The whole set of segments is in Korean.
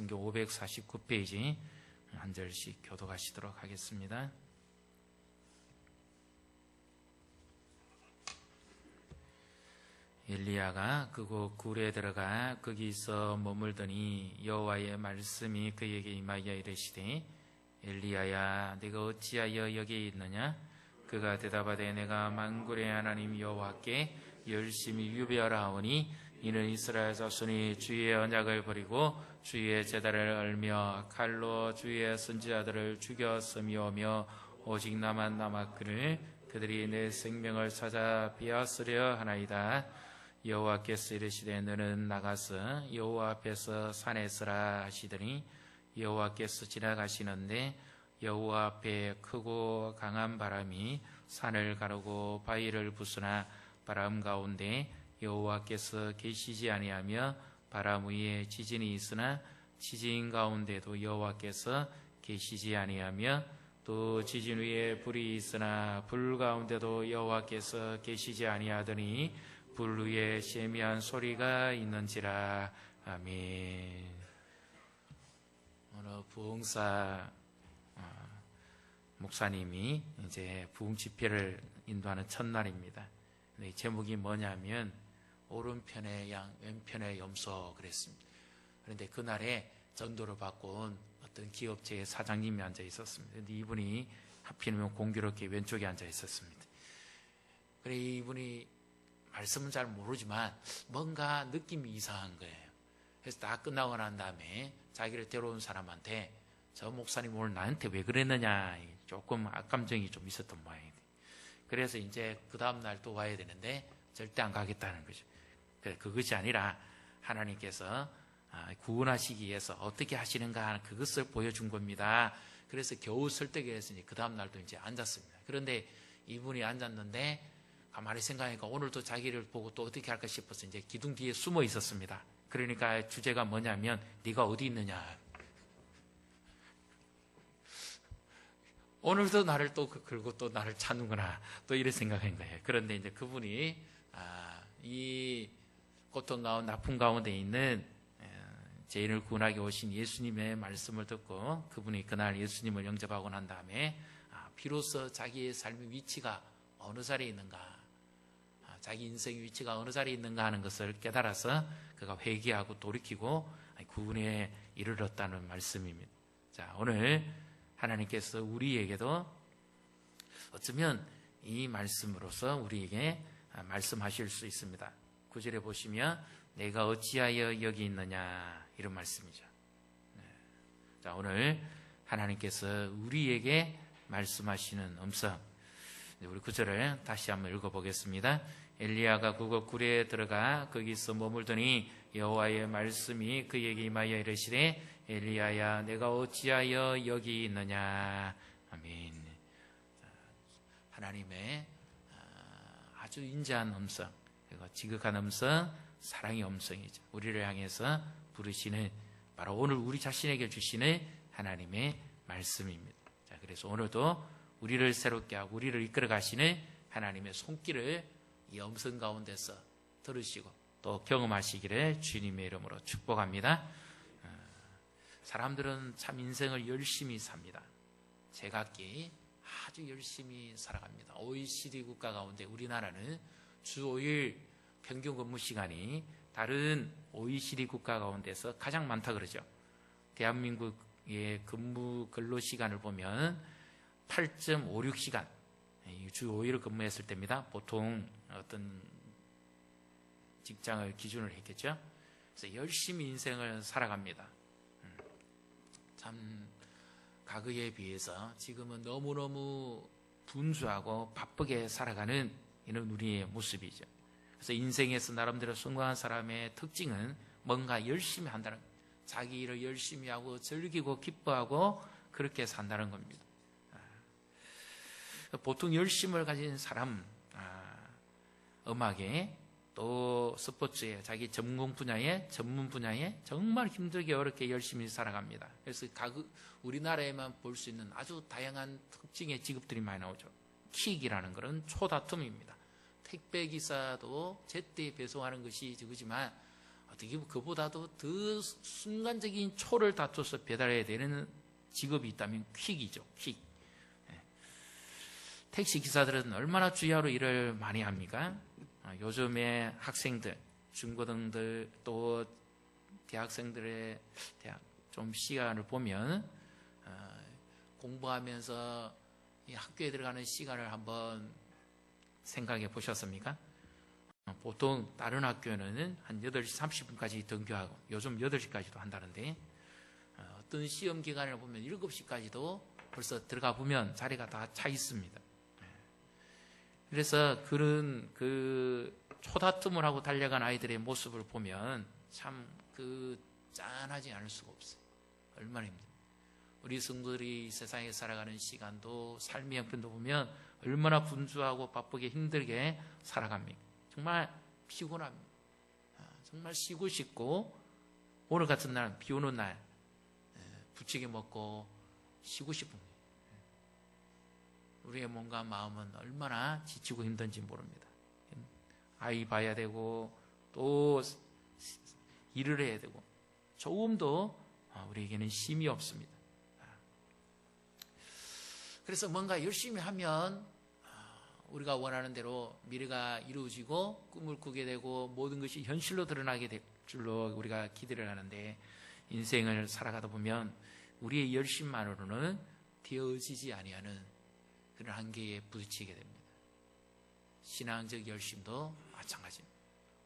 성경 549페이지 한 절씩 교독하시도록 하겠습니다. 엘리야가 그곳 굴에 들어가 거기서 머물더니 여호와의 말씀이 그에게 임하여 이르시되 엘리야야 네가 어찌하여 여기 있느냐? 그가 대답하되 내가 만군의 하나님 여호와께 열심히 유배하라 하오니 이는 이스라엘 자손이 주의 언약을 버리고 주의 제단을 얼며 칼로 주의 선지자들을 죽였으며며 오직 나만 남았거늘 그들이 내 생명을 찾아 빼앗으려 하나이다. 여호와께서 이르시되 너는 나가서 여호와 앞에서 산에 서라 하시더니 여호와께서 지나가시는데 여호와 앞에 크고 강한 바람이 산을 가르고 바위를 부수나 바람 가운데 여호와께서 계시지 아니하며 바람 위에 지진이 있으나 지진 가운데도 여호와께서 계시지 아니하며 또 지진 위에 불이 있으나 불 가운데도 여호와께서 계시지 아니하더니 불 위에 세미한 소리가 있는지라. 아멘. 오늘 부흥사 목사님이 이제 부흥 집회를 인도하는 첫날입니다. 이 제목이 뭐냐면 오른편의 양, 왼편의 염소 그랬습니다. 그런데 그날에 전도를 받고 온 어떤 기업체의 사장님이 앉아 있었습니다. 그런데 이분이 하필이면 공교롭게 왼쪽에 앉아 있었습니다. 그래 이분이 말씀은 잘 모르지만 뭔가 느낌이 이상한 거예요. 그래서 다 끝나고 난 다음에 자기를 데려온 사람한테 저 목사님 오늘 나한테 왜 그랬느냐 조금 악감정이 좀 있었던 모양이에요. 그래서 이제 그 다음날 또 와야 되는데 절대 안 가겠다는 거죠. 그것이 아니라 하나님께서 구원하시기 위해서 어떻게 하시는가 하는 그것을 보여준 겁니다. 그래서 겨우 설득해서 그 다음날도 이제 앉았습니다. 그런데 이분이 앉았는데 가만히 생각하니까 오늘도 자기를 보고 또 어떻게 할까 싶어서 이제 기둥 뒤에 숨어 있었습니다. 그러니까 주제가 뭐냐면 네가 어디 있느냐. 오늘도 나를 또 걸고 또 나를 찾는구나. 또 이런 생각한 거예요. 그런데 이제 그분이 이 고통 가운데 아픔 가운데 있는 죄인을 구원하기 오신 예수님의 말씀을 듣고 그분이 그날 예수님을 영접하고 난 다음에 비로소 자기의 삶의 위치가 어느 자리에 있는가, 자기 인생의 위치가 어느 자리에 있는가 하는 것을 깨달아서 그가 회개하고 돌이키고 구원에 이르렀다는 말씀입니다. 자, 오늘 하나님께서 우리에게도 어쩌면 이 말씀으로서 우리에게 말씀하실 수 있습니다. 9절에 보시면 내가 어찌하여 여기 있느냐 이런 말씀이죠. 자, 오늘 하나님께서 우리에게 말씀하시는 음성, 우리 9절을 다시 한번 읽어보겠습니다. 엘리야가 그곳 굴에 들어가 거기서 머물더니 여호와의 말씀이 그에게 임하여 이르시되 엘리야야 내가 어찌하여 여기 있느냐. 아멘. 하나님의 아주 인자한 음성, 그리고 지극한 음성, 사랑의 음성이죠. 우리를 향해서 부르시는 바로 오늘 우리 자신에게 주시는 하나님의 말씀입니다. 자, 그래서 오늘도 우리를 새롭게 하고 우리를 이끌어 가시는 하나님의 손길을 이 음성 가운데서 들으시고 또 경험하시기를 주님의 이름으로 축복합니다. 사람들은 참 인생을 열심히 삽니다. 제각기 아주 열심히 살아갑니다. OECD 국가 가운데 우리나라는 주 5일 평균 근무 시간이 다른 OECD 국가 가운데서 가장 많다 그러죠. 대한민국의 근무 근로 시간을 보면 8.56시간, 주 5일을 근무했을 때입니다. 보통 어떤 직장을 기준으로 했겠죠. 그래서 열심히 인생을 살아갑니다. 참 과거에 비해서 지금은 너무너무 분주하고 바쁘게 살아가는 이런 우리의 모습이죠. 그래서 인생에서 나름대로 성공한 사람의 특징은 뭔가 열심히 한다는 거예요. 자기 일을 열심히 하고 즐기고 기뻐하고 그렇게 산다는 겁니다. 보통 열심을 가진 사람, 음악에 또 스포츠에 자기 전문 분야에 정말 힘들게 어렵게 열심히 살아갑니다. 그래서 우리나라에만 볼 수 있는 아주 다양한 특징의 직업들이 많이 나오죠. 킥이라는 것은 초다툼입니다. 택배기사도 제때 배송하는 것이 저거지만 어떻게 보면 그보다도 더 순간적인 초를 다투어서 배달해야 되는 직업이 있다면 퀵이죠. 퀵. 택시 기사들은 얼마나 주야로 일을 많이 합니까? 요즘에 학생들, 중고등들 또 대학생들의 좀 시간을 보면 공부하면서 이 학교에 들어가는 시간을 한번 생각해 보셨습니까? 보통 다른 학교는 한 8시 30분까지 등교하고 요즘 8시까지도 한다는데 어떤 시험 기간을 보면 7시까지도 벌써 들어가 보면 자리가 다 차 있습니다. 그래서 그런 그 초다툼을 하고 달려간 아이들의 모습을 보면 참 짠하지 않을 수가 없어요. 얼마나 힘들어요. 우리 성도들이 세상에 살아가는 시간도 삶의 형편도 보면 얼마나 분주하고 바쁘게 힘들게 살아갑니까? 정말 피곤합니다. 정말 쉬고 싶고 오늘 같은 날, 비 오는 날 부치게 먹고 쉬고 싶습니다. 우리의 몸과 마음은 얼마나 지치고 힘든지 모릅니다. 아이 봐야 되고 또 일을 해야 되고 조금도 우리에게는 쉼이 없습니다. 그래서 뭔가 열심히 하면 우리가 원하는 대로 미래가 이루어지고 꿈을 꾸게 되고 모든 것이 현실로 드러나게 될 줄로 우리가 기대를 하는데 인생을 살아가다 보면 우리의 열심만으로는 되어지지 아니하는 그런 한계에 부딪히게 됩니다. 신앙적 열심도 마찬가지입니다.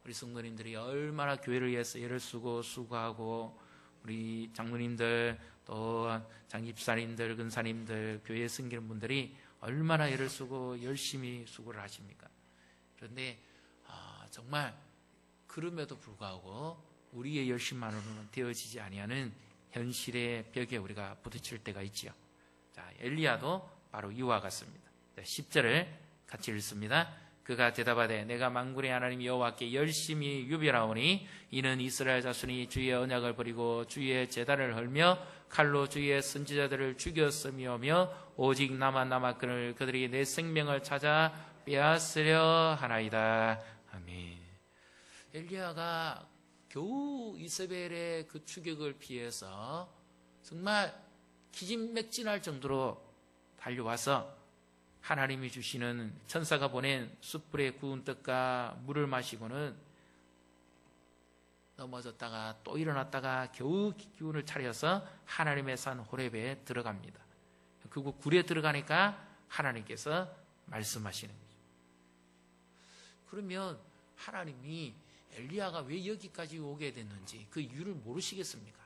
우리 성도님들이 얼마나 교회를 위해서 애를 쓰고 수고하고 우리 장로님들 또 장집사님들, 근사님들, 교회에 섬기는 분들이 얼마나 애를 쓰고 열심히 수고를 하십니까? 그런데 정말 그럼에도 불구하고 우리의 열심만으로는 되어지지 아니하는 현실의 벽에 우리가 부딪힐 때가 있지요. 자, 엘리야도 바로 이와 같습니다. 10절을 같이 읽습니다. 그가 대답하되 내가 만군의 하나님 여호와께 열심히 유별하오니 이는 이스라엘 자손이 주의 언약을 버리고 주의 제단을 헐며 칼로 주의 선지자들을 죽였으며며 오직 나만 남았거늘 그들이 내 생명을 찾아 빼앗으려 하나이다. 아멘. 엘리야가 겨우 이세벨의 그 추격을 피해서 정말 기진맥진할 정도로 달려와서 하나님이 주시는 천사가 보낸 숯불에 구운 떡과 물을 마시고는 넘어졌다가 또 일어났다가 겨우 기운을 차려서 하나님의 산 호렙에 들어갑니다. 그리고 굴에 들어가니까 하나님께서 말씀하시는 거죠. 그러면 하나님이 엘리야가 왜 여기까지 오게 됐는지 그 이유를 모르시겠습니까?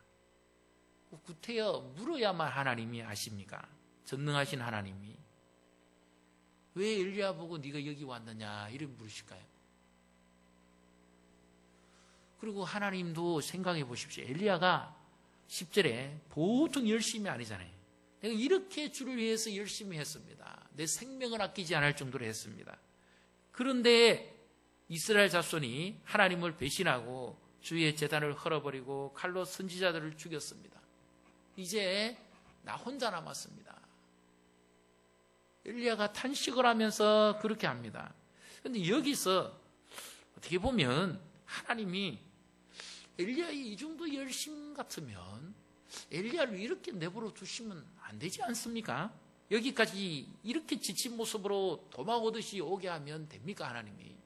구태여 물어야만 하나님이 아십니까? 전능하신 하나님이 왜 엘리야 보고 네가 여기 왔느냐 이렇게 물으실까요? 그리고 하나님도 생각해 보십시오. 엘리야가 10절에 보통 열심이 아니잖아요. 내가 이렇게 주를 위해서 열심히 했습니다. 내 생명을 아끼지 않을 정도로 했습니다. 그런데 이스라엘 자손이 하나님을 배신하고 주의 제단을 헐어버리고 칼로 선지자들을 죽였습니다. 이제 나 혼자 남았습니다. 엘리야가 탄식을 하면서 그렇게 합니다. 그런데 여기서 어떻게 보면 하나님이 엘리야의 이 정도 열심 같으면 엘리야를 이렇게 내버려 두시면 안 되지 않습니까? 여기까지 이렇게 지친 모습으로 도망오듯이 오게 하면 됩니까? 하나님이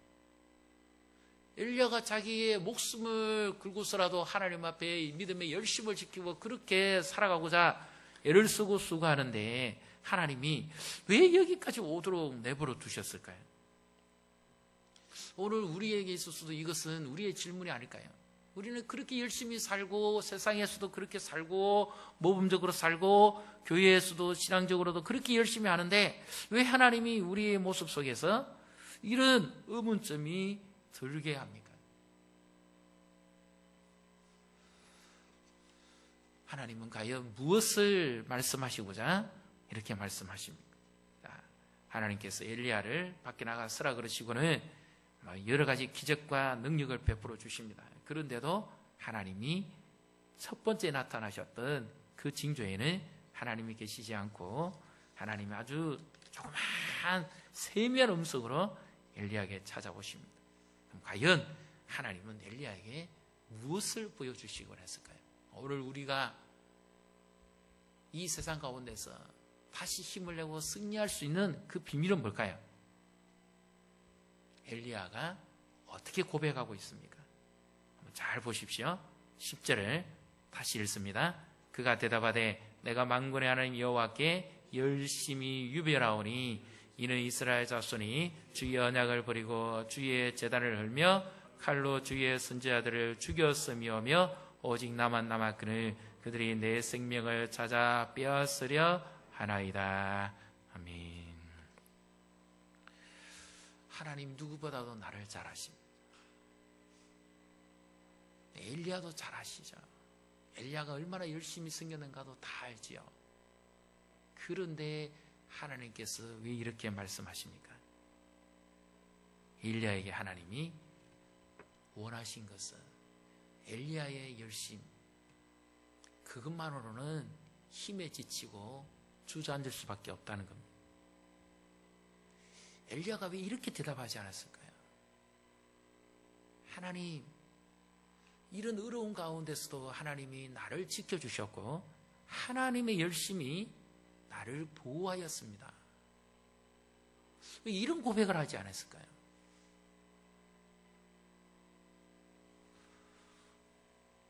엘리야가 자기의 목숨을 걸고서라도 하나님 앞에 믿음의 열심을 지키고 그렇게 살아가고자 애를 쓰고 수고하는데 하나님이 왜 여기까지 오도록 내버려 두셨을까요? 오늘 우리에게 있어서도 이것은 우리의 질문이 아닐까요? 우리는 그렇게 열심히 살고 세상에서도 그렇게 살고 모범적으로 살고 교회에서도 신앙적으로도 그렇게 열심히 하는데 왜 하나님이 우리의 모습 속에서 이런 의문점이 들게 합니까? 하나님은 과연 무엇을 말씀하시고자 이렇게 말씀하십니까? 하나님께서 엘리야를 밖에 나가 서라 그러시고는 여러 가지 기적과 능력을 베풀어 주십니다. 그런데도 하나님이 첫 번째 나타나셨던 그 징조에는 하나님이 계시지 않고 하나님이 아주 조그마한 세미한 음성으로 엘리야에게 찾아오십니다. 그럼 과연 하나님은 엘리야에게 무엇을 보여주시기 원했을까요? 오늘 우리가 이 세상 가운데서 다시 힘을 내고 승리할 수 있는 그 비밀은 뭘까요? 엘리야가 어떻게 고백하고 있습니까? 한번 잘 보십시오. 10절을 다시 읽습니다. 그가 대답하되 내가 만군의 하나님 여호와께 열심히 유별하오니 이는 이스라엘 자손이 주의 언약을 버리고 주의 제단을 헐며 칼로 주의 선지자들을 죽였음이오며 오직 나만 남았거늘 그들이 내 생명을 찾아 빼앗으려 하나이다. 아멘. 하나님 누구보다도 나를 잘 아십니다. 엘리야도 잘 아시죠. 엘리야가 얼마나 열심히 섬겼는가도 다 알지요. 그런데 하나님께서 왜 이렇게 말씀하십니까? 엘리야에게 하나님이 원하신 것은 엘리야의 열심, 그것만으로는 힘에 지치고 주저앉을 수밖에 없다는 겁니다. 엘리야가 왜 이렇게 대답하지 않았을까요? 하나님, 이런 어려운 가운데서도 하나님이 나를 지켜주셨고 하나님의 열심이 나를 보호하였습니다. 왜 이런 고백을 하지 않았을까요?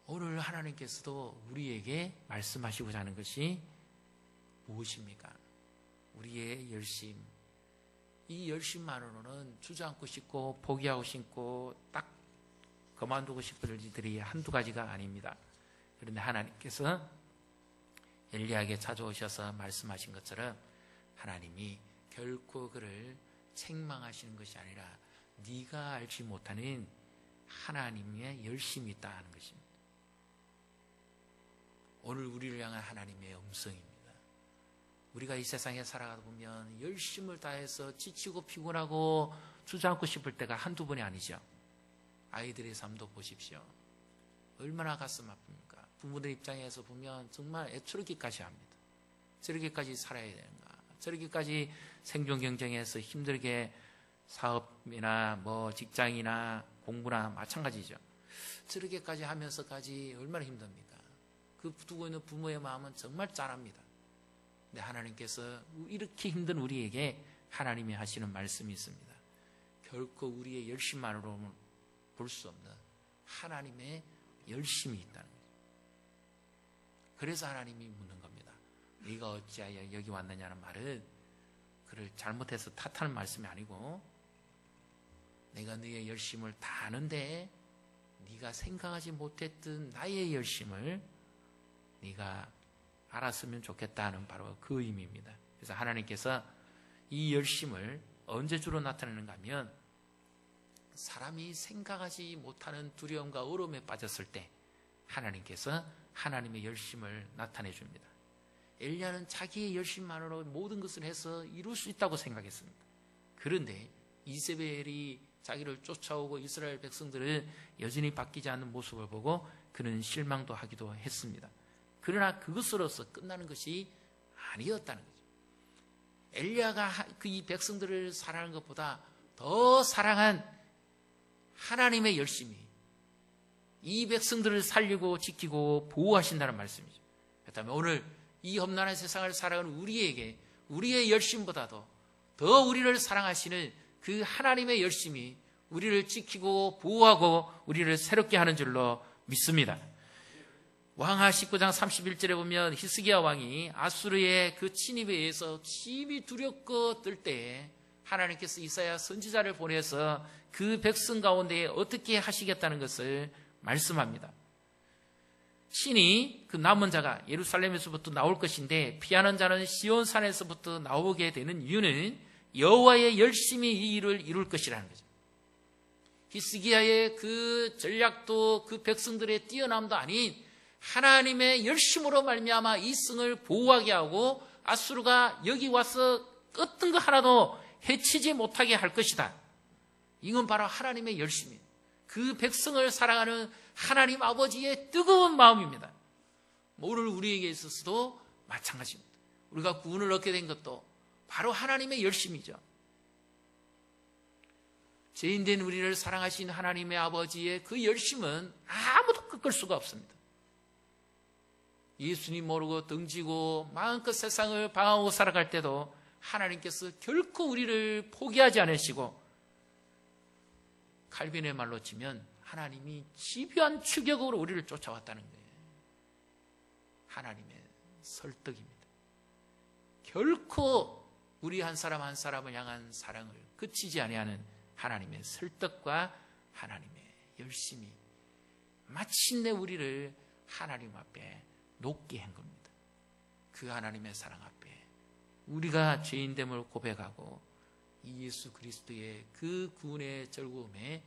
오늘 하나님께서도 우리에게 말씀하시고자 하는 것이 무엇입니까? 우리의 열심, 이 열심만으로는 주저앉고 싶고 포기하고 싶고 딱 그만두고 싶을 일들이 한두 가지가 아닙니다. 그런데 하나님께서 엘리야에게 찾아오셔서 말씀하신 것처럼 하나님이 결코 그를 책망하시는 것이 아니라 네가 알지 못하는 하나님의 열심이 있다는 것입니다. 오늘 우리를 향한 하나님의 음성입니다. 우리가 이 세상에 살아가다 보면 열심을 다해서 지치고 피곤하고 주저앉고 싶을 때가 한두 번이 아니죠. 아이들의 삶도 보십시오. 얼마나 가슴 아픕니까? 부모들 입장에서 보면 정말 애처롭기까지 합니다. 저렇게까지 살아야 되는가? 저렇게까지 생존 경쟁에서 힘들게 사업이나 직장이나 공부나 마찬가지죠. 저렇게까지 하면서까지 얼마나 힘듭니까? 그 두고 있는 부모의 마음은 정말 짠합니다. 근데 하나님께서 이렇게 힘든 우리에게 하나님이 하시는 말씀이 있습니다. 결코 우리의 열심만으로는 볼 수 없는 하나님의 열심이 있다는 거죠. 그래서 하나님이 묻는 겁니다. 네가 어찌하여 여기 왔느냐는 말은 그를 잘못해서 탓하는 말씀이 아니고 내가 너의 열심을 다 아는데 네가 생각하지 못했던 나의 열심을 네가 알았으면 좋겠다는 바로 그 의미입니다. 그래서 하나님께서 이 열심을 언제 주로 나타내는가 하면 사람이 생각하지 못하는 두려움과 어려움에 빠졌을 때 하나님께서 하나님의 열심을 나타내 줍니다. 엘리야는 자기의 열심만으로 모든 것을 해서 이룰 수 있다고 생각했습니다. 그런데 이세벨이 자기를 쫓아오고 이스라엘 백성들을 여전히 바뀌지 않는 모습을 보고 그는 실망도 하기도 했습니다. 그러나 그것으로서 끝나는 것이 아니었다는 거죠. 엘리야가 이 백성들을 사랑하는 것보다 더 사랑한 하나님의 열심이 이 백성들을 살리고 지키고 보호하신다는 말씀이죠. 그렇다면 오늘 이 험난한 세상을 살아가는 우리에게 우리의 열심보다도 더 우리를 사랑하시는 그 하나님의 열심이 우리를 지키고 보호하고 우리를 새롭게 하는 줄로 믿습니다. 왕하 19장 31절에 보면 히스기야 왕이 아수르의 그 침입에 의해서 심히 두렵고 떨 때에 하나님께서 이사야 선지자를 보내서 그 백성 가운데 어떻게 하시겠다는 것을 말씀합니다. 신이 그 남은 자가 예루살렘에서부터 나올 것인데 피하는 자는 시온산에서부터 나오게 되는 이유는 여호와의 열심히 이 일을 이룰 것이라는 거죠. 히스기야의 그 전략도 그 백성들의 뛰어남도 아닌 하나님의 열심으로 말미암아 이 성을 보호하게 하고 아수르가 여기 와서 어떤 거 하나도 해치지 못하게 할 것이다. 이건 바로 하나님의 열심이에요. 그 백성을 사랑하는 하나님 아버지의 뜨거운 마음입니다. 오늘 우리에게 있어서도 마찬가지입니다. 우리가 구원을 얻게 된 것도 바로 하나님의 열심이죠. 죄인된 우리를 사랑하신 하나님의 아버지의 그 열심은 아무도 꺾을 수가 없습니다. 예수님 모르고 등지고 마음껏 세상을 방황하고 살아갈 때도 하나님께서 결코 우리를 포기하지 않으시고, 칼빈의 말로 치면 하나님이 집요한 추격으로 우리를 쫓아왔다는 거예요. 하나님의 설득입니다. 결코 우리 한 사람 한 사람을 향한 사랑을 그치지 아니하는 하나님의 설득과 하나님의 열심이 마침내 우리를 하나님 앞에 높게 한 겁니다. 그 하나님의 사랑 앞에 우리가 죄인됨을 고백하고 예수 그리스도의 그 구원의 즐거움에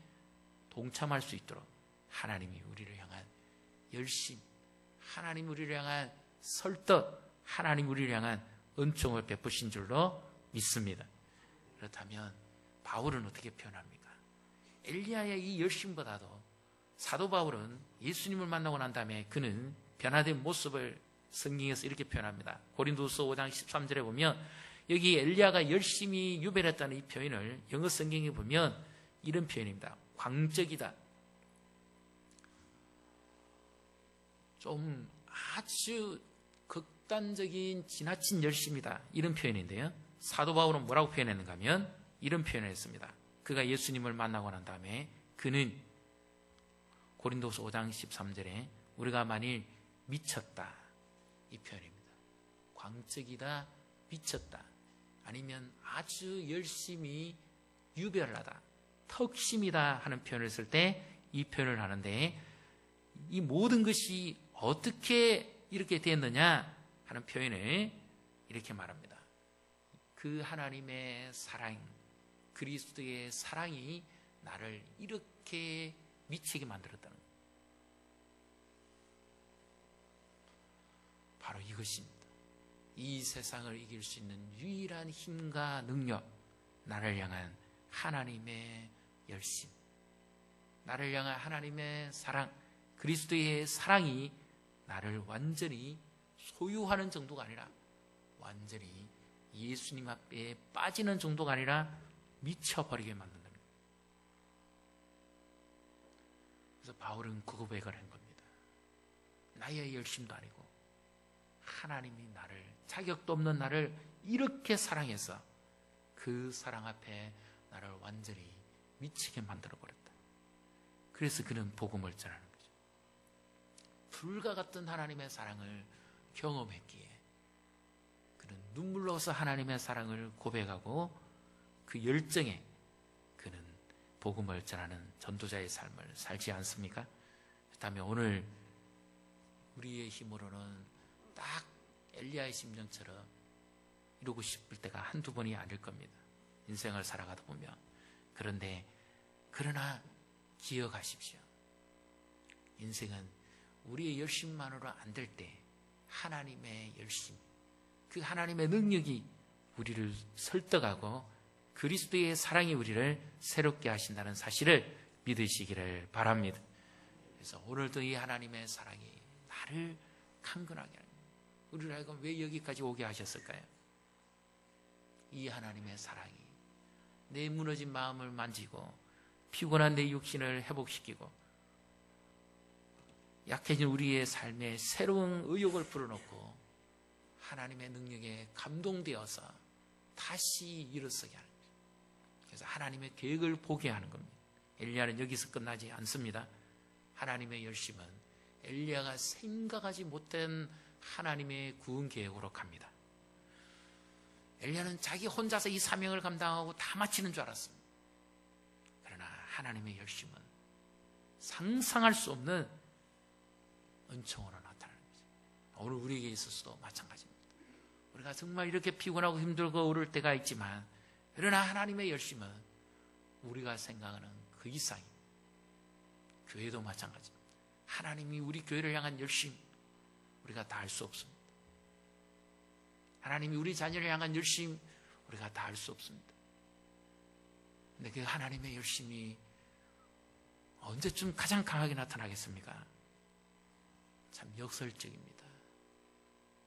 동참할 수 있도록 하나님이 우리를 향한 열심, 하나님 우리를 향한 설득, 하나님 우리를 향한 은총을 베푸신 줄로 믿습니다. 그렇다면 바울은 어떻게 표현합니까? 엘리야의 이 열심보다도 사도 바울은 예수님을 만나고 난 다음에 그는 변화된 모습을 성경에서 이렇게 표현합니다. 고린도서 5장 13절에 보면 여기 엘리야가 열심히 유별했다는 이 표현을 영어 성경에 보면 이런 표현입니다. 광적이다. 좀 아주 극단적인 지나친 열심이다. 이런 표현인데요. 사도 바울은 뭐라고 표현했는가 하면 이런 표현을 했습니다. 그가 예수님을 만나고 난 다음에 그는 고린도서 5장 13절에 우리가 만일 미쳤다. 이 표현입니다. 광적이다, 미쳤다. 아니면 아주 열심히 유별하다, 턱심이다 하는 표현을 쓸 때 이 표현을 하는데, 이 모든 것이 어떻게 이렇게 됐느냐 하는 표현을 이렇게 말합니다. 그 하나님의 사랑, 그리스도의 사랑이 나를 이렇게 미치게 만들었다는 거예요. 바로 이것입니다. 이 세상을 이길 수 있는 유일한 힘과 능력, 나를 향한 하나님의 열심, 나를 향한 하나님의 사랑, 그리스도의 사랑이 나를 완전히 소유하는 정도가 아니라 완전히 예수님 앞에 빠지는 정도가 아니라 미쳐버리게 만든다는 거예요. 그래서 바울은 그 고백을 한 겁니다. 나의 열심도 아니고 하나님이 나를, 자격도 없는 나를 이렇게 사랑해서 그 사랑 앞에 나를 완전히 미치게 만들어버렸다. 그래서 그는 복음을 전하는 거죠. 불과 같은 하나님의 사랑을 경험했기에 그는 눈물로서 하나님의 사랑을 고백하고 그 열정에 그는 복음을 전하는 전도자의 삶을 살지 않습니까? 그렇다면 오늘 우리의 힘으로는 딱 엘리야의 심정처럼 이루고 싶을 때가 한두 번이 아닐 겁니다. 인생을 살아가다 보면. 그러나 기억하십시오. 인생은 우리의 열심만으로 안 될 때 하나님의 열심, 그 하나님의 능력이 우리를 설득하고 그리스도의 사랑이 우리를 새롭게 하신다는 사실을 믿으시기를 바랍니다. 그래서 오늘도 이 하나님의 사랑이 나를 강건하게 합니다. 우리를 하여금 왜 여기까지 오게 하셨을까요? 이 하나님의 사랑이 내 무너진 마음을 만지고 피곤한 내 육신을 회복시키고 약해진 우리의 삶에 새로운 의욕을 불어넣고 하나님의 능력에 감동되어서 다시 일어서게 하는 거예요. 그래서 하나님의 계획을 보게 하는 겁니다. 엘리야는 여기서 끝나지 않습니다. 하나님의 열심은 엘리야가 생각하지 못한 하나님의 구원 계획으로 갑니다. 엘리야는 자기 혼자서 이 사명을 감당하고 다 마치는 줄 알았습니다. 그러나 하나님의 열심은 상상할 수 없는 은총으로 나타나는 거죠. 오늘 우리에게 있어서도 마찬가지입니다. 우리가 정말 이렇게 피곤하고 힘들고 어려울 때가 있지만, 그러나 하나님의 열심은 우리가 생각하는 그 이상입니다. 교회도 마찬가지입니다. 하나님이 우리 교회를 향한 열심, 우리가 다 할 수 없습니다. 하나님이 우리 자녀를 향한 열심, 우리가 다 할 수 없습니다. 근데 그 하나님의 열심이 언제쯤 가장 강하게 나타나겠습니까? 참 역설적입니다.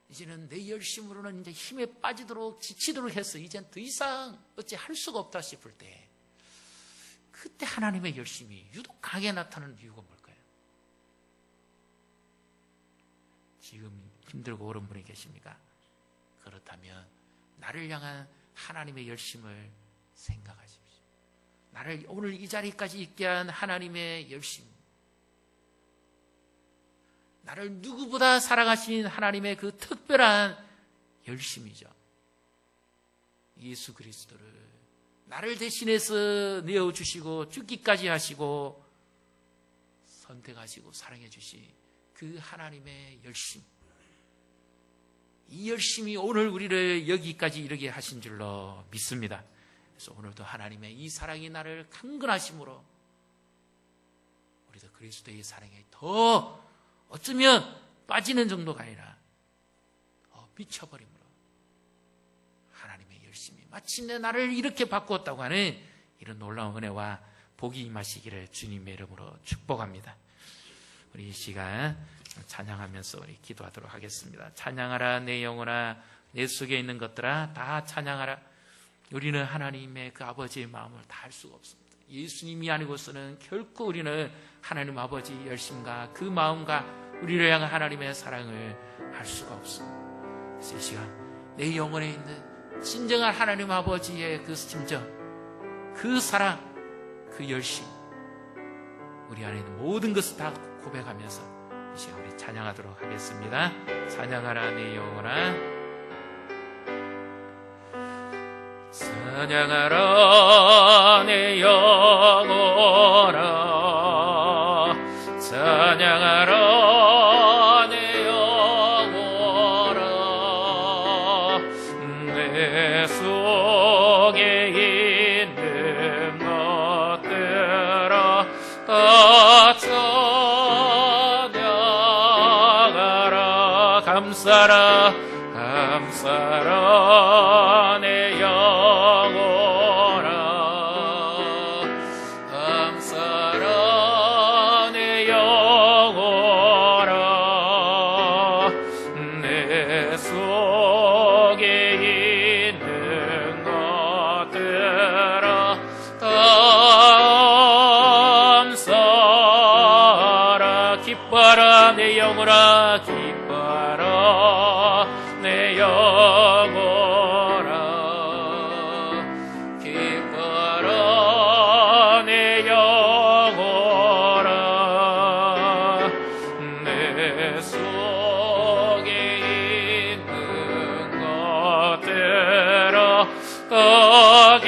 이제는 내 열심으로는 이제 힘에 빠지도록 지치도록 해서 이젠 더 이상 어찌 할 수가 없다 싶을 때, 그때 하나님의 열심이 유독 강하게 나타나는 이유가 뭘까요? 지금 힘들고 어려운 분이 계십니까? 그렇다면 나를 향한 하나님의 열심을 생각하십시오. 나를 오늘 이 자리까지 있게 한 하나님의 열심, 나를 누구보다 사랑하신 하나님의 그 특별한 열심이죠. 예수 그리스도를 나를 대신해서 내어주시고 죽기까지 하시고 선택하시고 사랑해 주신 그 하나님의 열심, 이 열심이 오늘 우리를 여기까지 이르게 하신 줄로 믿습니다. 그래서 오늘도 하나님의 이 사랑이 나를 강건하심으로 우리도 그리스도의 사랑에 더 어쩌면 빠지는 정도가 아니라 미쳐버림으로 하나님의 열심이 마침내 나를 이렇게 바꾸었다고 하는 이런 놀라운 은혜와 복이 임하시기를 주님의 이름으로 축복합니다. 우리 이 시간 찬양하면서 우리 기도하도록 하겠습니다. 찬양하라 내 영혼아, 내 속에 있는 것들아 다 찬양하라. 우리는 하나님의 그 아버지의 마음을 다 알 수가 없습니다. 예수님이 아니고서는 결코 우리는 하나님 아버지 열심과 그 마음과 우리를 향한 하나님의 사랑을 알 수가 없습니다. 그래서 이 시간 내 영혼에 있는 진정한 하나님 아버지의 그 심정, 그 사랑, 그 열심, 우리 안에 있는 모든 것을 다 고백하면서 이 시간 우리 찬양하도록 하겠습니다. 찬양하라 내 영혼아, 찬양하라 내 영혼아, 찬양하라 내 영혼아, 내 속에 있는 것들아 다 찬양하라. 감사라 감사라 내 영혼아, 감사라 내 영혼아, 내 속에 있는 것들아 다 감사라. 기뻐라 내 영혼아, 기뻐라 내 영혼아, 기뻐라 내 영혼아, 내 속에 있는 것들아 다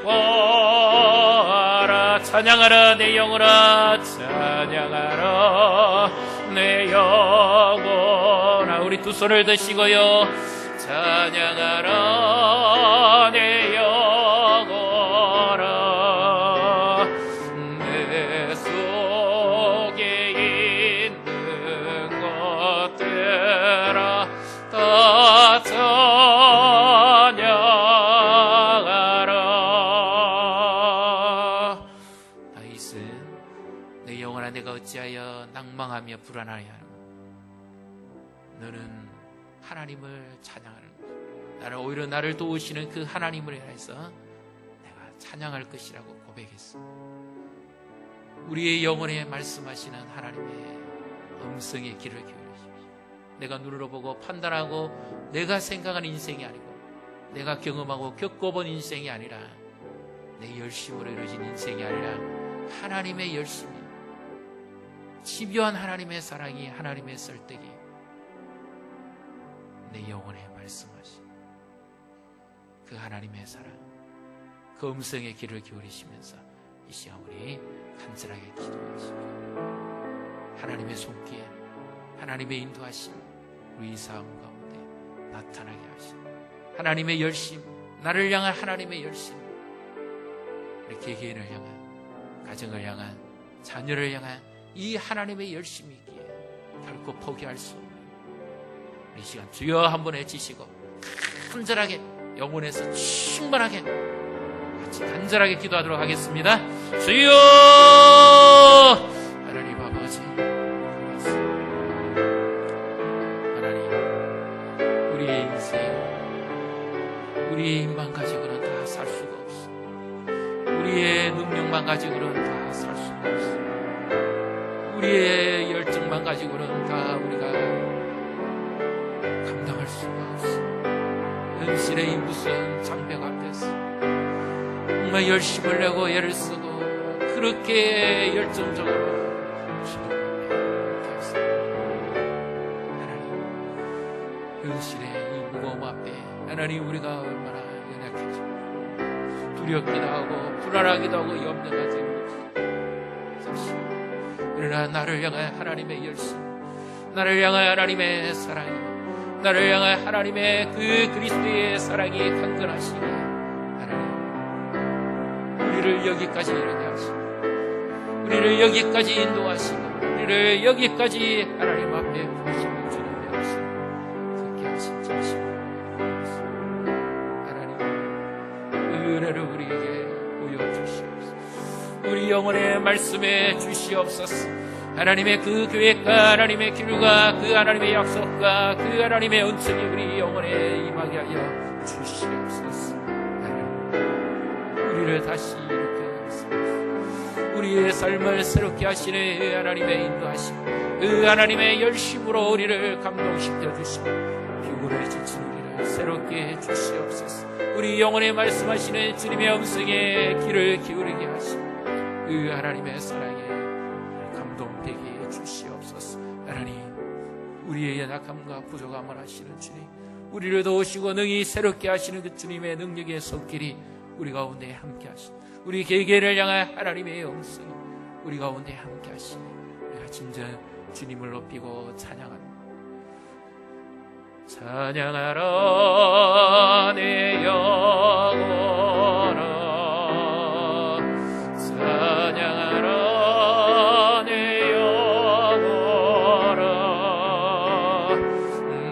기뻐라. 찬양하라 내 영혼아, 찬양하라 내 영혼아. 우리 두 손을 드시고요. 찬양하라 내 영혼아, 내 속에 있는 것들아 다 찬양하라. 다윗은 내 영혼아 내가 어찌하여 낭망하며 불안하냐. 너는 하나님을 찬양하는 것, 나를 오히려 나를 도우시는 그 하나님을 인해서 내가 찬양할 것이라고 고백했어. 우리의 영혼에 말씀하시는 하나님의 음성에 귀를 기울이십시오. 내가 눈으로 보고 판단하고 내가 생각하는 인생이 아니고 내가 경험하고 겪어본 인생이 아니라 내 열심으로 이루어진 인생이 아니라 하나님의 열심이, 집요한 하나님의 사랑이, 하나님의 설득이 내 영혼에 말씀하신 그 하나님의 사랑, 그 음성에 귀를 기울이시면서 이 시간 우리 간절하게 기도하시고 하나님의 손길, 하나님의 인도하심 우리 이 삶 가운데 나타나게 하시고 하나님의 열심, 나를 향한 하나님의 열심, 우리 개개인을 향한, 가정을 향한, 자녀를 향한 이 하나님의 열심이 있기에 결코 포기할 수 없는 이 시간 주여 한번 외치시고 간절하게 영혼에서 충만하게 같이 간절하게 기도하도록 하겠습니다. 주여 하나님 아버지, 하나님 우리의 인생, 우리의 힘만 가지고는 다 살 수가 없어. 우리의 능력만 가지고는 다 살 수가 없어. 우리의 열정만 가지고는 다 우리가 감당할 수가 없어. 현실의 이 무서운 장벽 앞에서 정말 열심을 내고 애를 쓰고 그렇게 열정적으로 현실의 이 무거움 앞에 하나님 우리가 얼마나 연약해지고 두렵기도 하고 불안하기도 하고 염려가 되는 것이, 그러나 나를 향한 하나님의 열심, 나를 향한 하나님의 사랑이, 나를 향한 하나님의 그 그리스도의 사랑이 강건하시기에 하나님 우리를 여기까지 이르게 하시고 우리를 여기까지 인도하시고 우리를 여기까지 하나님 앞에 부르시는 주님의 말씀 듣게 하신 자신 하나님 은혜를 우리에게 보여주시옵소서. 우리 영혼의 말씀에 주시옵소서. 하나님의 그 계획과 하나님의 길과 그 하나님의 약속과 그 하나님의 은총이 우리 영혼에 임하게 하여 주시옵소서. 하나님 우리를 다시 일으켜 우리의 삶을 새롭게 하시는 그 하나님의 인도하심, 그 하나님의 열심으로 우리를 감동시켜 주시고 피곤에 지친 우리를 새롭게 해주시옵소서. 우리 영혼에 말씀하시는 주님의 음성에 귀를 기울이게 하시고 그 하나님의 사랑에 감동되게 해주시옵소서. 하나님 우리의 연약함과 부족함을 하시는 주님, 우리를 도우시고 능히 새롭게 하시는 그 주님의 능력의 손길이 우리 가운데 함께 하시고 우리 개개인을 향한 하나님의 영성이 우리 가운데 함께 하시니 우리가 진정 주님을 높이고 찬양합니다. 찬양하라 내 영혼아, 찬양하라 내 영혼아,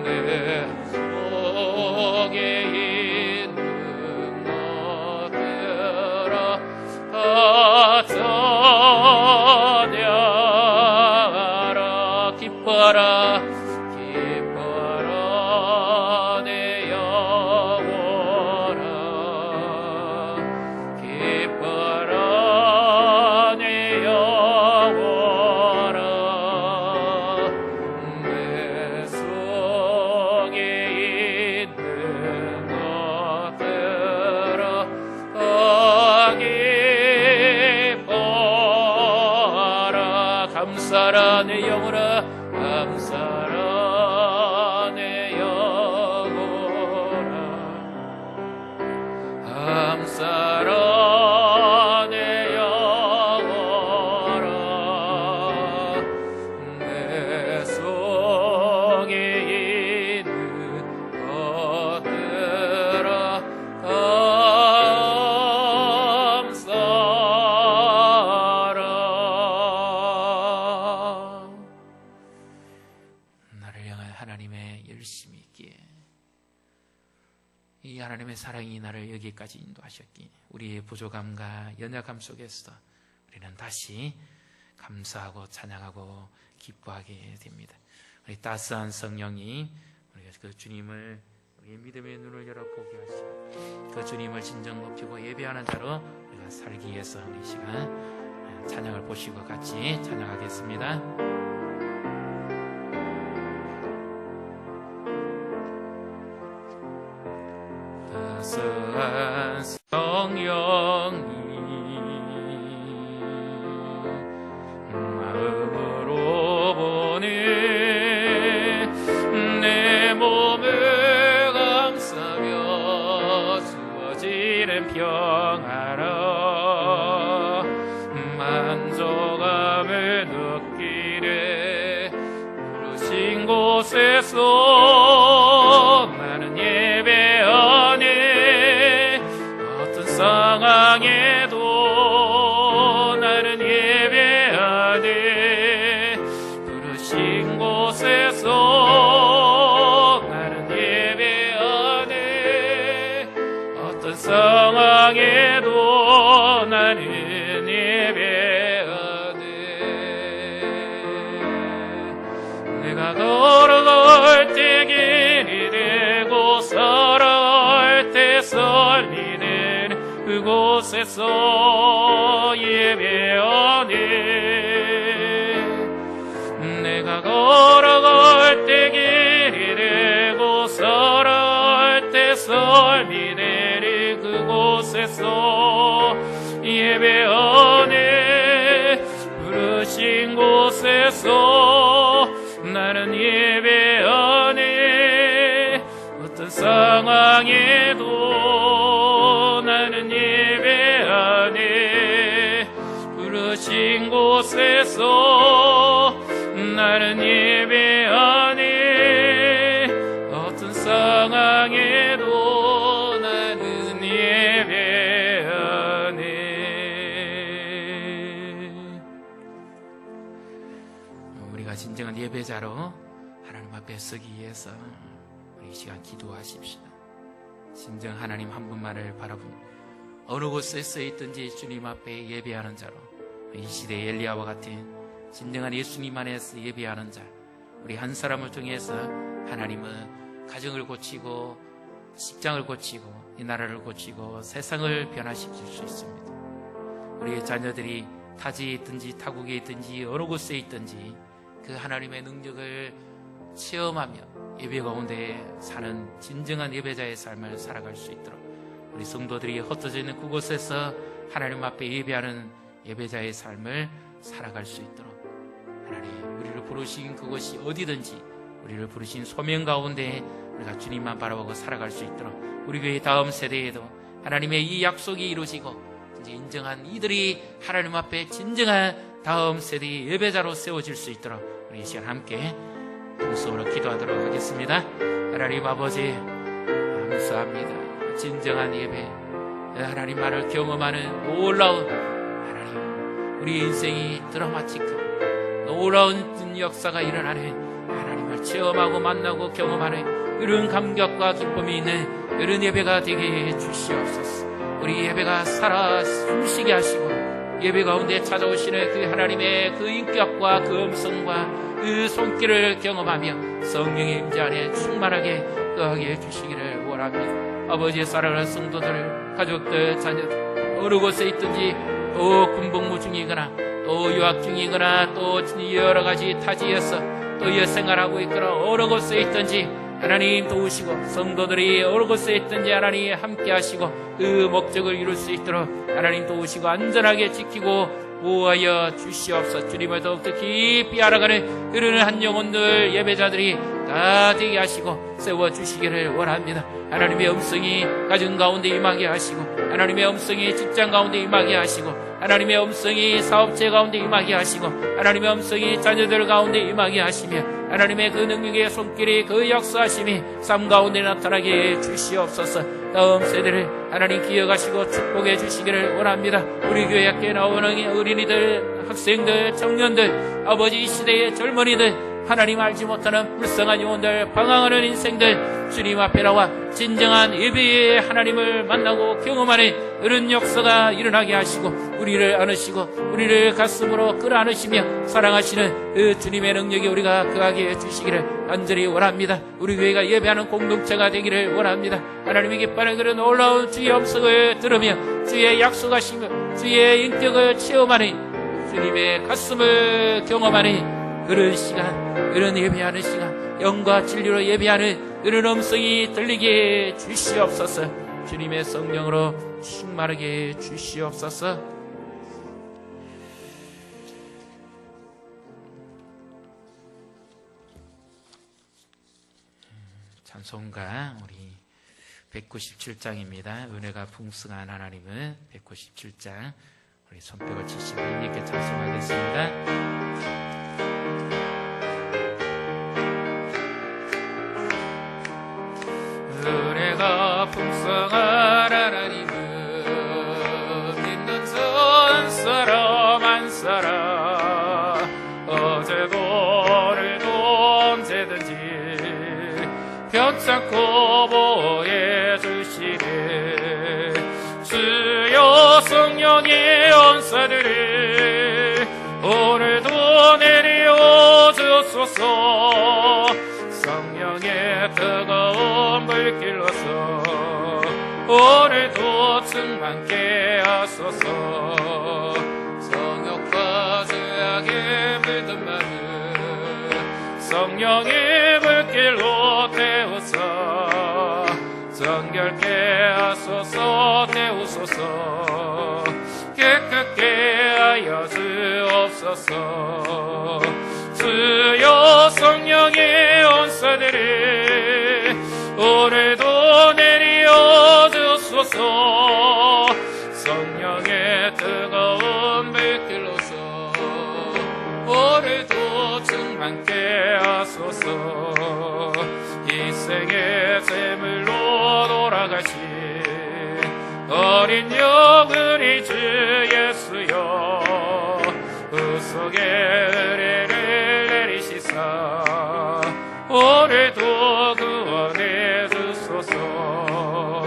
내 속에 있는 것들아 다 찬양하라. 기뻐하라 기뻐하라 내 영혼아, 기뻐하라 내 영혼아, 내 속에 있는 것들아 다 기뻐하라. 감사라 내 영혼아, 감사라 내 영혼아, 감사라 내 영혼아, 내 속에 있는 것들아 감사라. 나를 향한 하나님의 열심이 있기에, 이 하나님의 사랑이 나를 여기까지 인도하셨기에 우리의 부족함과 연약함 속에서 우리는 다시 감사하고 찬양하고 기뻐하게 됩니다. 우리 따스한 성령이 우리가 그 주님을 우리의 믿음의 눈을 열어 보게 하시고 그 주님을 진정 높이고 예배하는 자로 우리가 살기 위해서 이 시간 찬양을 보시고 같이 찬양하겠습니다. 따스한 성령이 마음으로 보내 내 몸을 감싸며 주어지는 평안아 만족함을 느끼래. 부르신 곳에서 나는 예배하네. 어떤 상황에도 나는 예배하네. 부르신 곳에서 나는 예배하네. 어떤 상황에도 나는 예배하네. 내가 걸어갈 때에 그곳에서 예배하네. 내가 걸어갈 때 길이 되고 살아갈 때 삶이 되리. 그곳에서 예배하네. 부르신 곳에서 나는 예배하네. 어떤 상황에도 나는 예배하네. 부르신 곳에서 나는 예배하네. 어떤 상황에도 나는 예배하네. 우리가 진정한 예배자로 하나님 앞에 서기 위해서 우리 이 시간 기도하십시다. 진정 하나님 한 분만을 바라보며 어느 곳에 서 있든지 주님 앞에 예배하는 자로, 이 시대의 엘리야와 같은 진정한 예수님 안에서 예배하는 자, 우리 한 사람을 통해서 하나님은 가정을 고치고 직장을 고치고 이 나라를 고치고 세상을 변화시킬 수 있습니다. 우리의 자녀들이 타지에 있든지 타국에 있든지 어느 곳에 있든지 그 하나님의 능력을 체험하며 예배 가운데 사는 진정한 예배자의 삶을 살아갈 수 있도록 우리 성도들이 흩어져 있는 그곳에서 하나님 앞에 예배하는 예배자의 삶을 살아갈 수 있도록 하나님, 우리를 부르신 그것이 어디든지 우리를 부르신 소명 가운데 우리가 주님만 바라보고 살아갈 수 있도록 우리 교회 다음 세대에도 하나님의 이 약속이 이루어지고 이제 인정한 이들이 하나님 앞에 진정한 다음 세대의 예배자로 세워질 수 있도록 우리 이 시간 함께 통성으로 기도하도록 하겠습니다. 하나님 아버지, 감사합니다. 진정한 예배, 하나님만을 경험하는 놀라운 하나님, 우리 인생이 드라마틱한 놀라운 역사가 일어나는 하나님을 체험하고 만나고 경험하는 그런 감격과 기쁨이 있는 그런 예배가 되게 해주시옵소서. 우리 예배가 살아 숨쉬게 하시고 예배 가운데 찾아오시는 그 하나님의 그 인격과 그 음성과 그 손길을 경험하며 성령의 임재 안에 충만하게 거하게 해주시기를 원합니다. 아버지의 사랑하는 성도들, 가족들, 자녀들 어느 곳에 있든지 또 군복무 중이거나 또 유학 중이거나 또 여러 가지 타지에서 또 생활하고 있거나 어느 곳에 있든지 하나님 도우시고 성도들이 어느 곳에 있든지 하나님 함께 하시고 그 목적을 이룰 수 있도록 하나님 도우시고 안전하게 지키고 보호하여 주시옵소서. 주님을 더욱더 깊이 알아가는 그런 한 영혼들 예배자들이 다 되게 하시고 세워주시기를 원합니다. 하나님의 음성이 가정 가운데 임하게 하시고 하나님의 음성이 직장 가운데 임하게 하시고 하나님의 음성이 사업체 가운데 임하게 하시고 하나님의 음성이 자녀들 가운데 임하게 하시며 하나님의 그 능력의 손길이 그 역사하심이 삶 가운데 나타나게 주시옵소서. 다음 세대를 하나님 기억하시고 축복해 주시기를 원합니다. 우리 교회 학교에 나오는 어린이들, 학생들, 청년들, 아버지 이 시대의 젊은이들, 하나님 알지 못하는 불쌍한 영혼들, 방황하는 인생들 주님 앞에 나와 진정한 예배의 하나님을 만나고 경험하는 그런 역사가 일어나게 하시고 우리를 안으시고 우리를 가슴으로 끌어안으시며 사랑하시는 그 주님의 능력이 우리가 거하게 해주시기를 간절히 원합니다. 우리 교회가 예배하는 공동체가 되기를 원합니다. 하나님의 기뻐하는 그런 놀라운 주의 음성을 들으며 주의 약속하시며 주의 인격을 체험하는 주님의 가슴을 경험하는 그런 시간, 그런 예배하는 시간, 영과 진리로 예배하는 그런 음성이 들리게 주시옵소서. 주님의 성령으로 충만하게 주시옵소서. 찬송가 우리 197장입니다. 은혜가 풍성한 하나님은 197장 우리 손뼉을 치시고 힘있게 찬송하겠습니다. 은혜가 풍성한 하나님은 믿는 전 사람 한 사람 어제도 오늘도 언제든지 편찮고 보호해 주시네. 주여 성령의 은사들을 오늘도 내려 주소서. 성령의 뜨거운 불길로서 오늘도 충만케 하소서. 성욕과 죄악에 물든 마음 성령의 불길로 태우사 정결케 하소서. 태우소서. 깨끗게 하여 주옵소서. 주여 성령의 온사들을 오늘도 내려 주소서. 성령의 뜨거운 불길로서 오늘도 충만케 하소서. 이 생의 제물로 돌아가신 어린 영혼이 주 예수여 그 속에 은혜를 내리시사 오늘도 구원해 주소서.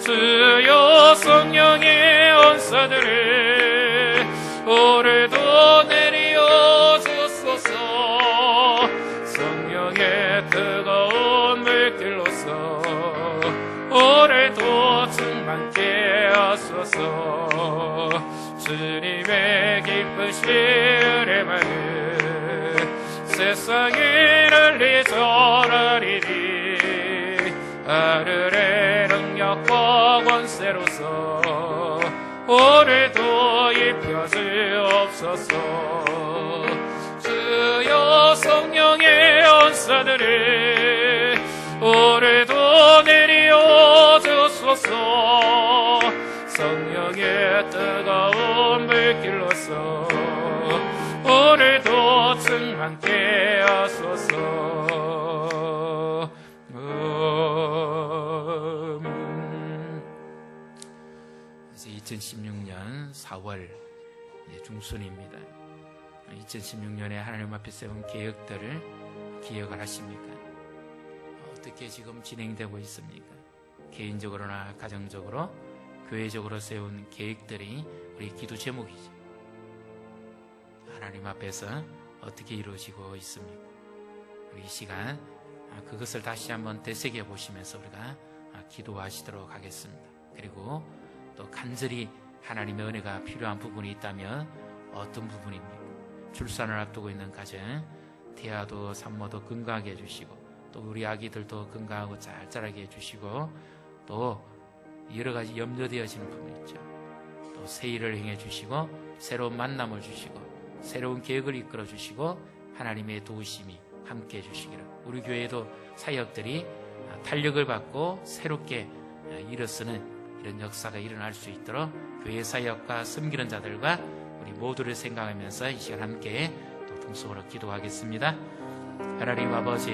주여 성령의 온사들을 오늘도 내려 주소서. 성령의 뜨거운 물길로서 오늘도 충만케 하소서. 주님의 기쁘신 은혜 마음 세상에 널리 전하리니 하늘의 능력과 권세로서 오늘도 입혀 주옵소서. 주여 성령의 온사들을 오늘도 내려 주소서. 성령의 뜨거운 불길로서 오늘도 충만케 하소서. 이제 2016년 4월 중순입니다. 2016년에 하나님 앞에 세운 계획들을 기억을 하십니까? 어떻게 지금 진행되고 있습니까? 개인적으로나 가정적으로 교회적으로 세운 계획들이 우리 기도 제목이죠. 하나님 앞에서 어떻게 이루어지고 있습니까? 우리 이 시간 그것을 다시 한번 되새겨 보시면서 우리가 기도하시도록 하겠습니다. 그리고 또 간절히 하나님의 은혜가 필요한 부분이 있다면 어떤 부분입니까? 출산을 앞두고 있는 가정, 태아도 산모도 건강하게 해주시고 또 우리 아기들도 건강하고 잘 자라게 해주시고 또 여러 가지 염려되어지는 부분이 있죠. 또 새 일을 행해 주시고 새로운 만남을 주시고 새로운 계획을 이끌어 주시고 하나님의 도우심이 함께 해주시기를, 우리 교회도 사역들이 탄력을 받고 새롭게 일어서는 이런 역사가 일어날 수 있도록 교회 사역과 섬기는 자들과 우리 모두를 생각하면서 이 시간 함께 또 동성으로 기도하겠습니다. 하나님 아버지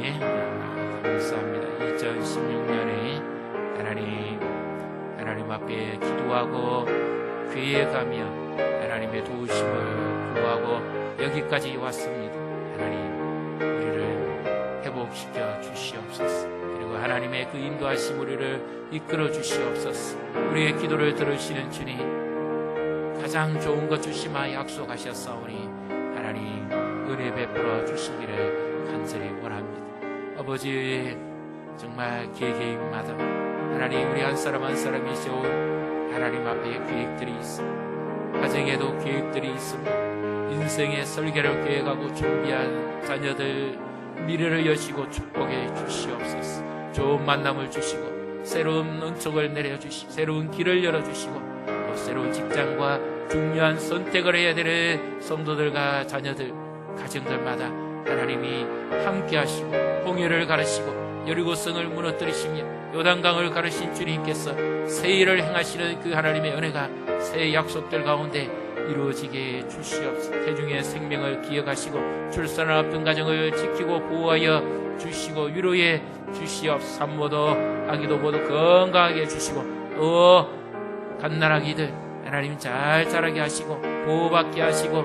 감사합니다. 2016년에 하나님 앞에 기도하고 회개하며 하나님의 도우심을 구하고 여기까지 왔습니다. 하나님 우리를 회복시켜 주시옵소서. 그리고 하나님의 그 인도하심 우리를 이끌어 주시옵소서. 우리의 기도를 들으시는 주님, 가장 좋은 것 주시마 약속하셨사오니 하나님 은혜 베풀어 주시기를 간절히 원합니다. 아버지 정말 개개인마다 하나님 우리 한 사람 한 사람이 세운 하나님 앞에 계획들이 있습니다. 가정에도 계획들이 있습니다. 인생의 설계를 계획하고 준비한 자녀들 미래를 여시고 축복해 주시옵소서. 좋은 만남을 주시고 새로운 은총을 내려주시고 새로운 길을 열어주시고 또 새로운 직장과 중요한 선택을 해야 되는 성도들과 자녀들 가정들마다 하나님이 함께 하시고 홍해를 가르시고 여리고성을 무너뜨리시며 요단강을 가르신 주님께서 새 일을 행하시는 그 하나님의 은혜가 새 약속들 가운데 이루어지게 주시옵소서. 태중의 생명을 기억하시고 출산을 앞둔 가정을 지키고 보호하여 주시고 위로해 주시옵소서. 산모도 아기도 모두 건강하게 해주시고 또 갓난아기들 하나님 잘 자라게 하시고 보호받게 하시고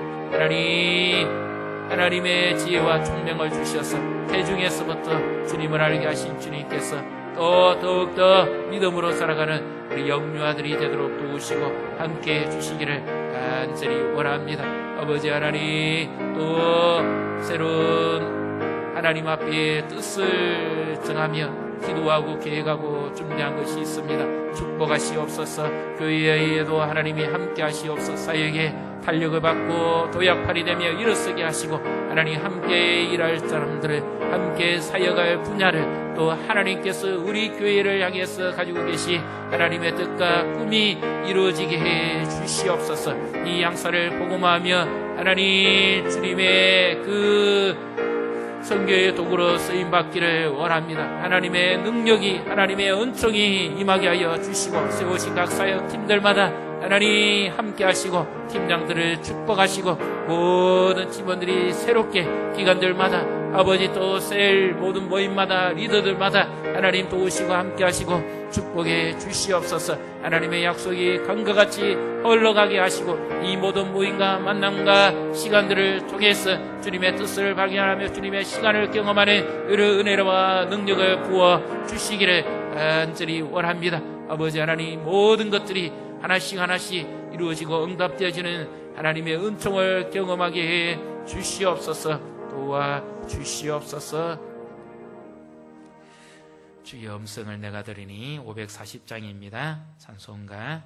하나님의 지혜와 총명을 주셔서 태중에서부터 주님을 알게 하신 주님께서 또 더욱더 믿음으로 살아가는 우리 영유아들이 되도록 도우시고 함께 해주시기를 간절히 원합니다. 아버지 하나님, 또 새로운 하나님 앞에 뜻을 정하며 기도하고 계획하고 준비한 것이 있습니다. 축복하시옵소서. 교회에도 하나님이 함께 하시옵소서. 사역에 탄력을 받고 도약팔이 되며 일어서게 하시고 하나님 함께 일할 사람들을 함께 사역할 분야를 또 하나님께서 우리 교회를 향해서 가지고 계신 하나님의 뜻과 꿈이 이루어지게 해 주시옵소서. 이 양사를 복음하며 하나님 주님의 그 선교의 도구로 쓰임받기를 원합니다. 하나님의 능력이 하나님의 은총이 임하게 하여 주시고 세우신 각 사역팀들마다 하나님 함께 하시고 팀장들을 축복하시고 모든 팀원들이 새롭게 기관들마다 아버지 또 셀 모든 모임마다 리더들마다 하나님 도우시고 함께 하시고 축복해 주시옵소서. 하나님의 약속이 강과 같이 흘러가게 하시고 이 모든 모임과 만남과 시간들을 통해서 주님의 뜻을 발견하며 주님의 시간을 경험하는 은혜와 능력을 부어 주시기를 간절히 원합니다. 아버지 하나님 모든 것들이 하나씩 하나씩 이루어지고 응답되어지는 하나님의 은총을 경험하게 해 주시옵소서. 도와 주시옵소서. 주의 음성을 내가 들으니 540장입니다. 찬송가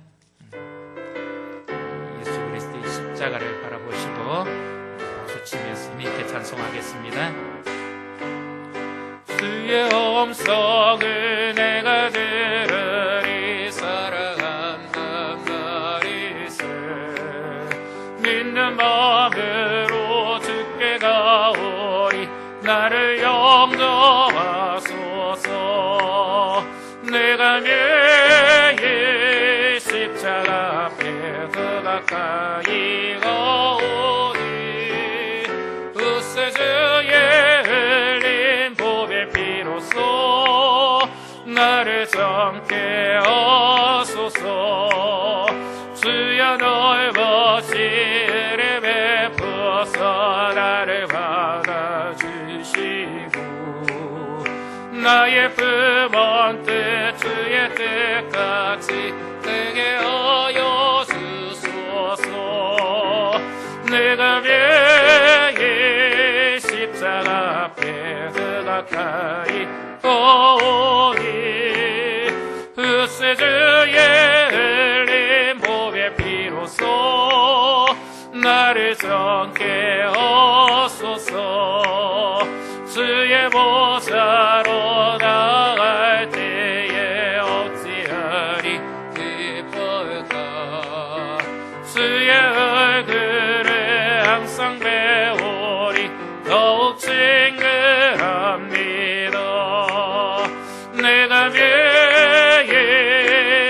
예수 그리스도의 십자가를 바라보시고 박수 치면서 함께 찬송하겠습니다. 주의 음성을 내가 들으니 사랑한단 말이세 믿는 마음으로 주께 가오리 나를 영접하소서. 내가 매일 십자가 앞에 더 가까이 가오니 으세주의 흘린 보배 피로써 나를 정케 하소서. 주여 넓어진 은혜 베푸서 나를 받아주시고 나의 품은 뜻 주의 뜻같이 되게 하여 주소서. 내가 매일 십자가 앞에 더 가까이 오니 으세주의 흘린 보배 피로써 나를 정케 하소서. 주의 보좌로 나갈 때에 어찌하리 기쁠까. 주의 얼굴을 항상 배우리 더욱 징그럽니다. 내가 매일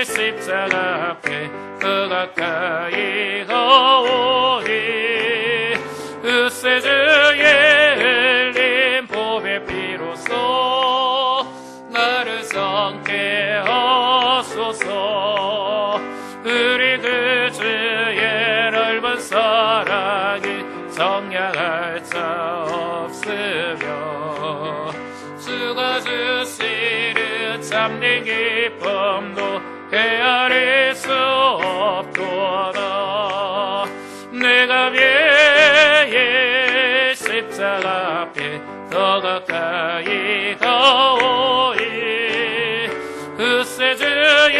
십자가 앞에 더 가까이 가오니 으세주의 흘린 보배 피로써 나를 정케 하소서. 우리 그 주의 넓은 사랑이 정량할 자 없으며 주가 주시는 참된 기쁨도 헤아릴 수 없도다. 내가 매일 십자가 앞에 더 가까이 가오니 으세주의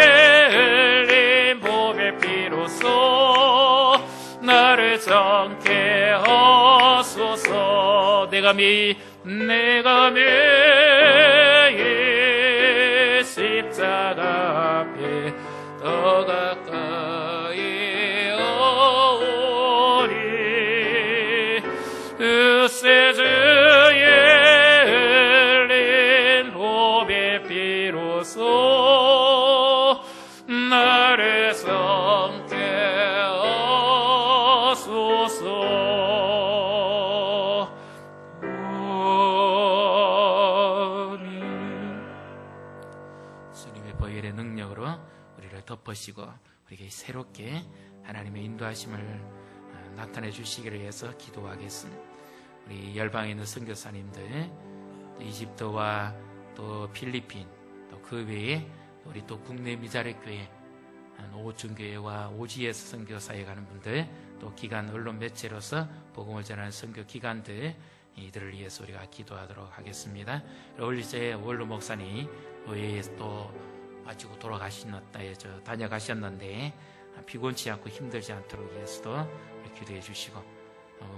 흘린 보배 피로써 나를 정케 하소서. 내가 매일 십자가 앞에 더 가까이 오니 으세주의 흘린 보배 피로써 나를 정케 하소서. 주님의 보혈의 능력으로 우리를 덮으시고 우리에게 새롭게 하나님의 인도하심을 나타내 주시기를 위해서 기도하겠습니다. 우리 열방에 있는 선교사님들, 이집트와 또 필리핀, 또 그 외에 우리 또 국내 미자립교회, 오중교회와 오지에서 선교 사역하는 분들, 또 기관 언론 매체로서 복음을 전하는 선교 기관들, 이들을 위해서 우리가 기도하도록 하겠습니다. 올리제 원로 목사님 교회에 또 마치고 다녀가셨는데 피곤치 않고 힘들지 않도록 위해서도 기도해 주시고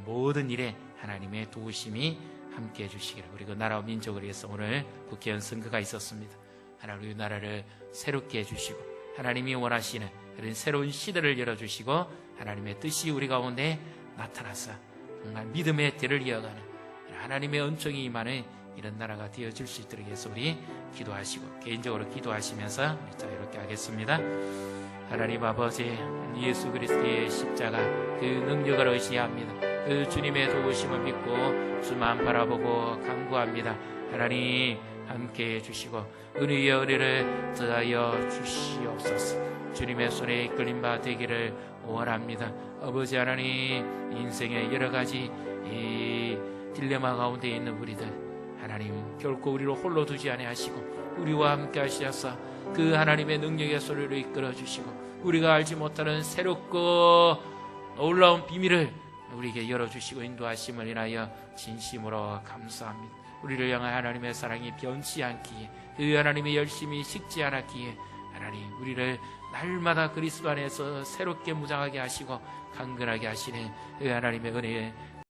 모든 일에 하나님의 도우심이 함께해 주시기를. 우리 그 나라와 민족을 위해서 오늘 국회의원 선거가 있었습니다. 하나님 우리 나라를 새롭게 해주시고 하나님이 원하시는 그런 새로운 시대를 열어주시고 하나님의 뜻이 우리 가운데 나타나서 정말 믿음의 대를 이어가는 하나님의 은총이 임하는 이런 나라가 되어질 수 있도록 해서 우리 기도하시고 개인적으로 기도하시면서 자유롭게 하겠습니다. 하나님 아버지, 예수 그리스도의 십자가 그 능력을 의지합니다. 그 주님의 도우심을 믿고 주만 바라보고 간구합니다. 하나님 함께해 주시고 은혜의 은혜를 더하여 주시옵소서. 주님의 손에 이끌린 바 되기를 원합니다. 아버지 하나님, 인생의 여러 가지 이 딜레마 가운데 있는 우리들 하나님 결코 우리를 홀로 두지 아니하시고 우리와 함께 하시어서 그 하나님의 능력의 소리로 이끌어 주시고 우리가 알지 못하는 새롭고 놀라운 비밀을 우리에게 열어주시고 인도하심을 인하여 진심으로 감사합니다. 우리를 향한 하나님의 사랑이 변치 않기에 그 하나님의 열심히 식지 않았기에 하나님 우리를 날마다 그리스도 안에서 새롭게 무장하게 하시고 강건하게 하시는 그 하나님의 은혜에